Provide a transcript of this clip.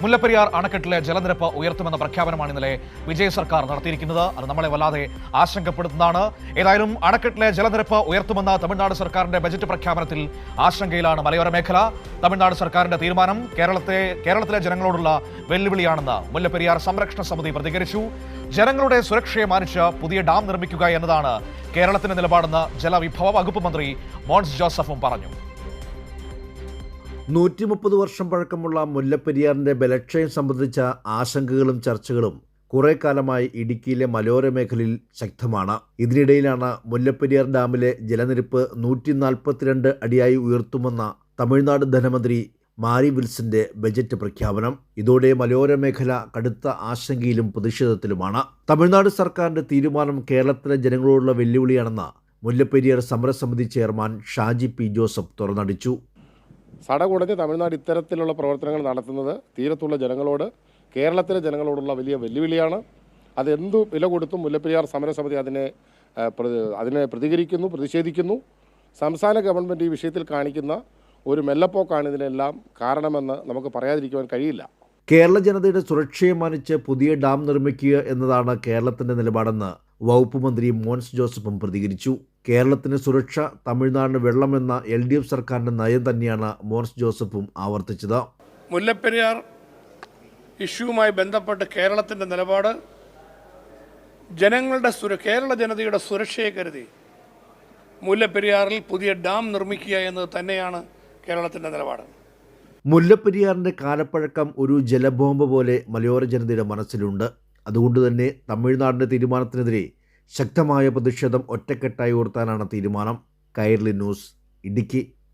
മുല്ലപ്പെരിയാർ അണക്കെട്ടിലെ ജലനിരപ്പ് ഉയർത്തുമെന്ന പ്രഖ്യാപനമാണ് ഇന്നലെ വിജയ് സർക്കാർ നടത്തിയിരിക്കുന്നത്. അത് നമ്മളെ വല്ലാതെ ആശങ്കപ്പെടുത്തുന്നതാണ്. ഏതായാലും അണക്കെട്ടിലെ ജലനിരപ്പ് ഉയർത്തുമെന്ന തമിഴ്നാട് സർക്കാരിന്റെ ബജറ്റ് പ്രഖ്യാപനത്തിൽ ആശങ്കയിലാണ് മലയോര മേഖല. തമിഴ്നാട് സർക്കാരിന്റെ തീരുമാനം കേരളത്തിലെ ജനങ്ങളോടുള്ള വെല്ലുവിളിയാണെന്ന് മുല്ലപ്പെരിയാർ സംരക്ഷണ സമിതി പ്രതികരിച്ചു. ജനങ്ങളുടെ സുരക്ഷയെ മാനിച്ച് പുതിയ ഡാം നിർമ്മിക്കുക എന്നതാണ് കേരളത്തിന്റെ നിലപാടെന്ന് ജലവിഭവ വകുപ്പ് മന്ത്രി മോൻസ് ജോസഫും പറഞ്ഞു. 130 വർഷം പഴക്കമുള്ള മുല്ലപ്പെരിയാറിന്റെ ബലക്ഷയം സംബന്ധിച്ച ആശങ്കകളും ചർച്ചകളും കുറെ കാലമായി ഇടുക്കിയിലെ മലയോര മേഖലയിൽ ശക്തമാണ്. ഇതിനിടയിലാണ് മുല്ലപ്പെരിയാർ ഡാമിലെ ജലനിരപ്പ് 142 അടിയായി ഉയർത്തുമെന്ന തമിഴ്നാട് ധനമന്ത്രി മാരി വിൽസന്റെ ബജറ്റ് പ്രഖ്യാപനം. ഇതോടെ മലയോര മേഖല കടുത്ത ആശങ്കയിലും പ്രതിഷേധത്തിലുമാണ്. തമിഴ്നാട് സർക്കാരിന്റെ തീരുമാനം കേരളത്തിലെ ജനങ്ങളോടുള്ള വെല്ലുവിളിയാണെന്ന് മുല്ലപ്പെരിയാർ സമരസമിതി ചെയർമാൻ ഷാജി പി ജോസഫ് തുറന്നടിച്ചു. സടകുടഞ്ഞ് തമിഴ്നാട് ഇത്തരത്തിലുള്ള പ്രവർത്തനങ്ങൾ നടത്തുന്നത് തീരത്തുള്ള ജനങ്ങളോട്, കേരളത്തിലെ ജനങ്ങളോടുള്ള വലിയ വെല്ലുവിളിയാണ്. അതെന്തു വില കൊടുത്തും മുല്ലപ്പെരിയാർ സമരസമിതി അതിനെ പ്രതിഷേധിക്കുന്നു. സംസ്ഥാന ഗവൺമെൻറ് ഈ വിഷയത്തിൽ കാണിക്കുന്ന ഒരു മെല്ലപ്പോക്കാണ് ഇതിനെല്ലാം കാരണമെന്ന് നമുക്ക് പറയാതിരിക്കുവാൻ കഴിയില്ല. കേരള ജനതയുടെ സുരക്ഷയെ മാനിച്ച് പുതിയ ഡാം നിർമ്മിക്കുക എന്നതാണ് കേരളത്തിന്റെ നിലപാടെന്ന് വകുപ്പ് മന്ത്രി മോൻസ് ജോസഫും പ്രതികരിച്ചു. കേരളത്തിന് സുരക്ഷ, തമിഴ്നാടിന് വെള്ളമെന്ന LDF സർക്കാരിന്റെ നയം തന്നെയാണ് മോൻസ് ജോസഫും ആവർത്തിച്ചത്. മുല്ലപ്പെരിയാർ ഇഷ്യൂവുമായി ബന്ധപ്പെട്ട് കേരളത്തിൻ്റെ നിലപാട് കേരള ജനതയുടെ സുരക്ഷയെ കരുതി മുല്ലപ്പെരിയാറിൽ പുതിയ ഡാം നിർമ്മിക്കുക എന്നത് തന്നെയാണ് കേരളത്തിൻ്റെ നിലപാട്. മുല്ലപ്പെരിയാറിന്റെ കാലപ്പഴക്കം ഒരു ജലബോംബ് പോലെ മലയോര ജനതയുടെ മനസ്സിലുണ്ട്. അതുകൊണ്ട് തന്നെ തമിഴ്നാടിന്റെ തീരുമാനത്തിനെതിരെ ശക്തമായ പ്രതിഷേധം ഒറ്റക്കെട്ടായി ഉയർത്താനാണ് തീരുമാനം. കൈരളി ന്യൂസ്, ഇടുക്കി.